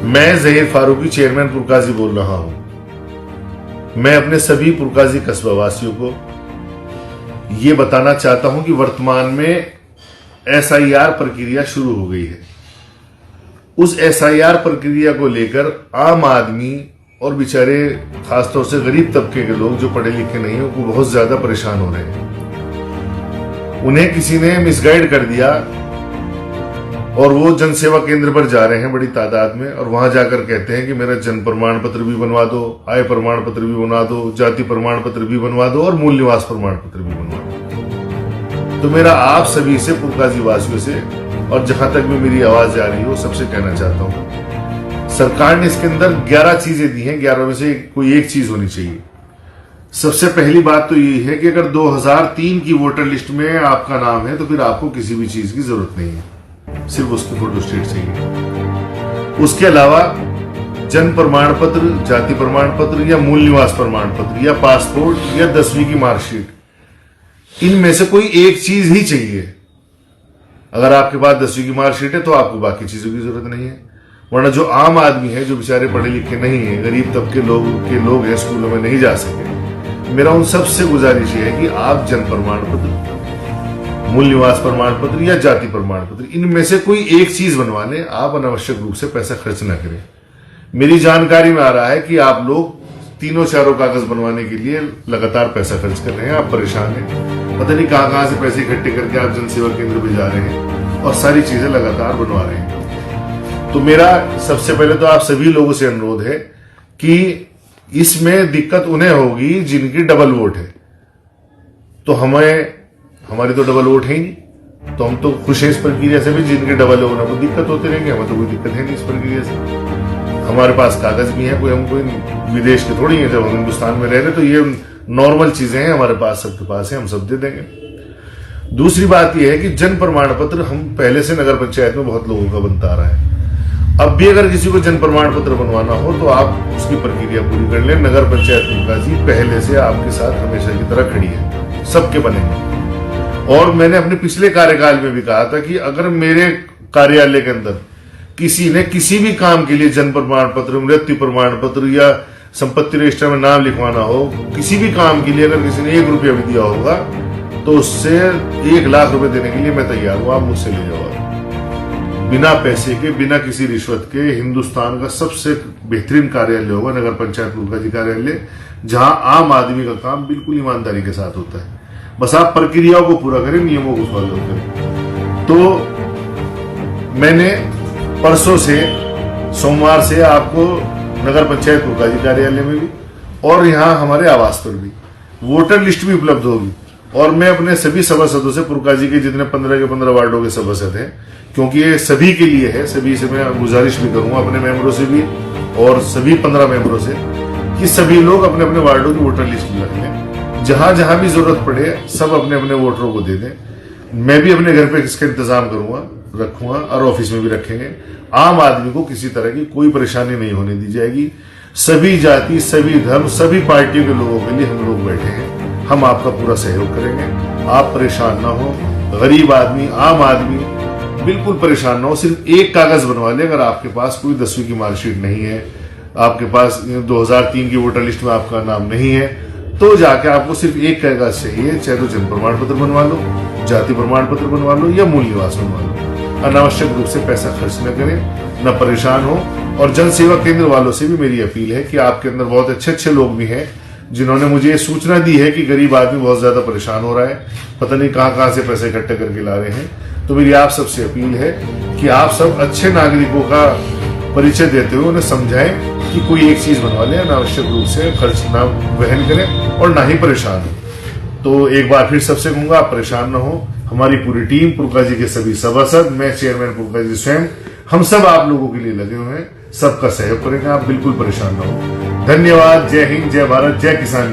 मैं ज़हीर फारूकी चेयरमैन पुरकाजी बोल रहा हूं। मैं अपने सभी पुरकाजी कस्बा वासियों को ये बताना चाहता हूं कि वर्तमान में SIR प्रक्रिया शुरू हो गई है। उस SIR प्रक्रिया को लेकर आम आदमी और बेचारे खासतौर से गरीब तबके के लोग जो पढ़े लिखे नहीं हैं वो बहुत ज्यादा परेशान हो रहे हैं। उन्हें किसी ने मिसगाइड कर दिया और वो जन सेवा केंद्र पर जा रहे हैं बड़ी तादाद में, और वहां जाकर कहते हैं कि मेरा जन्म प्रमाण पत्र भी बनवा दो, आय प्रमाण पत्र भी बनवा दो, जाति प्रमाण पत्र भी बनवा दो और मूल निवास प्रमाण पत्र भी बनवा दो। तो मेरा आप सभी से, पुरकाजी वासियों से, और जहां तक भी मेरी आवाज जा रही हो, सबसे कहना चाहता हूं, सरकार ने इसके अंदर 11 चीजें दी हैं, 11 में से कोई एक चीज होनी चाहिए। सबसे पहली बात तो ये है कि अगर 2003 की वोटर लिस्ट में आपका नाम है तो फिर आपको किसी भी चीज की जरूरत नहीं है, सिर्फ उसकी फोटोस्टेट चाहिए। उसके अलावा जन्म प्रमाण पत्र, जाति प्रमाण पत्र या मूल निवास प्रमाण पत्र या पासपोर्ट या 10वीं की मार्कशीट, इनमें से कोई एक चीज ही चाहिए। अगर आपके पास 10वीं की मार्कशीट है तो आपको बाकी चीजों की जरूरत नहीं है। वरना जो आम आदमी है, जो बेचारे पढ़े लिखे नहीं है, गरीब तबके लोग हैं, स्कूलों में नहीं जा सके, मेरा उन सबसे गुजारिश है कि आप जन्म प्रमाण पत्र, मूल निवास प्रमाण पत्र या जाति प्रमाण पत्र, इनमें से कोई एक चीज बनवा लें। आप अनावश्यक रूप से पैसा खर्च ना करें। मेरी जानकारी में आ रहा है कि आप लोग तीनों चारों कागज बनवाने के लिए लगातार पैसा खर्च कर रहे हैं। आप परेशान हैं, पता नहीं कहां से पैसे इकट्ठे करके आप जनसेवा केंद्र पे जा रहे हैं और सारी चीजें लगातार बनवा रहे हैं। तो मेरा सबसे पहले तो आप सभी लोगों से अनुरोध है कि इसमें दिक्कत उन्हें होगी जिनकी डबल वोट है। तो हमारी तो डबल वोट है ही नहीं, तो हम तो खुश हैं इस प्रक्रिया से भी। जिनके डबल है उन्हें दिक्कत होती रहेंगे, हमें तो कोई दिक्कत है नहीं इस प्रक्रिया से। हमारे पास कागज भी है, हम कोई विदेश के थोड़ी है। जब हम हिंदुस्तान में रह रहे तो ये नॉर्मल चीजें हैं, हमारे पास सबके पास है, हम सब दे देंगे। दूसरी बात यह है कि जन्म प्रमाण पत्र हम पहले से नगर पंचायत में बहुत लोगों का बनता आ रहा है। अब भी अगर किसी को जन्म प्रमाण पत्र बनवाना हो तो आप उसकी प्रक्रिया पूरी कर लें। नगर पंचायत पुरकाजी पहले से आपके साथ हमेशा की तरह खड़ी है, सबके बनेंगे। और मैंने अपने पिछले कार्यकाल में भी कहा था कि अगर मेरे कार्यालय के अंदर किसी ने किसी भी काम के लिए जन्म प्रमाण पत्र, मृत्यु प्रमाण पत्र या संपत्ति रजिस्टर में नाम लिखवाना हो, किसी भी काम के लिए अगर किसी ने 1 रुपया भी दिया होगा तो उससे 1 लाख रुपए देने के लिए मैं तैयार हूं। आप मुझसे ले जाओ, बिना पैसे के, बिना किसी रिश्वत के। हिंदुस्तान का सबसे बेहतरीन कार्यालय होगा नगर पंचायत पुरकाजी कार्यालय, जहां आम आदमी का काम बिल्कुल ईमानदारी के साथ होता है। बस आप प्रक्रियाओं को पूरा करें, नियमों को फॉलो करें। तो मैंने परसों से, सोमवार से आपको नगर पंचायत पुरकाजी कार्यालय में भी और यहां हमारे आवास पर भी वोटर लिस्ट भी उपलब्ध होगी। और मैं अपने सभी सभासदों से, पुरकाजी के जितने 15 के 15 वार्डों के सभासद हैं, क्योंकि ये सभी के लिए है, सभी से मैं गुजारिश भी करूंगा, अपने मेंबरों से भी और सभी 15 मेंबरों से, कि सभी लोग अपने अपने वार्डों की वोटर लिस्ट रख लें। जहां जहां भी जरूरत पड़े सब अपने अपने वोटरों को दे दें। मैं भी अपने घर पे इसका इंतजाम रखूंगा और ऑफिस में भी रखेंगे। आम आदमी को किसी तरह की कोई परेशानी नहीं होने दी जाएगी। सभी जाति, सभी धर्म, सभी पार्टियों के लोगों के लिए हम लोग बैठे हैं। हम आपका पूरा सहयोग करेंगे। आप परेशान ना हो। गरीब आदमी, आम आदमी बिल्कुल परेशान ना हो। सिर्फ एक कागज बनवा ले। अगर आपके पास कोई 10वीं की मार्कशीट नहीं है, आपके पास 2003 की वोटर लिस्ट में आपका नाम नहीं है, तो जाके आपको सिर्फ एक कागज चाहिए। चाहे तो जन्म प्रमाण पत्र बनवा लो, जाति प्रमाण पत्र बनवा लो या मूल निवास बनवा लो। अनावश्यक रूप से पैसा खर्च न करें, न परेशान हो। और जन सेवा केंद्र वालों से भी मेरी अपील है कि आपके अंदर बहुत अच्छे अच्छे लोग भी हैं जिन्होंने मुझे सूचना दी है कि गरीब आदमी बहुत ज्यादा परेशान हो रहा है, पता नहीं कहां से पैसे इकट्ठे करके ला रहे हैं। तो मेरी आप सबसे अपील है कि आप सब अच्छे नागरिकों का परिचय देते हुए उन्हें समझाएं कि कोई एक चीज बनवा लें, अनावश्यक रूप से खर्च ना वहन करें और ना ही परेशान हो। तो एक बार फिर सबसे कहूंगा, आप परेशान ना हो। हमारी पूरी टीम, पुरकाजी के सभी सभासद, मैं चेयरमैन पुरकाजी स्वयं, हम सब आप लोगों के लिए लगे हुए हैं। सबका सहयोग करेंगे, आप बिल्कुल परेशान ना हो। धन्यवाद। जय हिंद, जय भारत, जय किसान।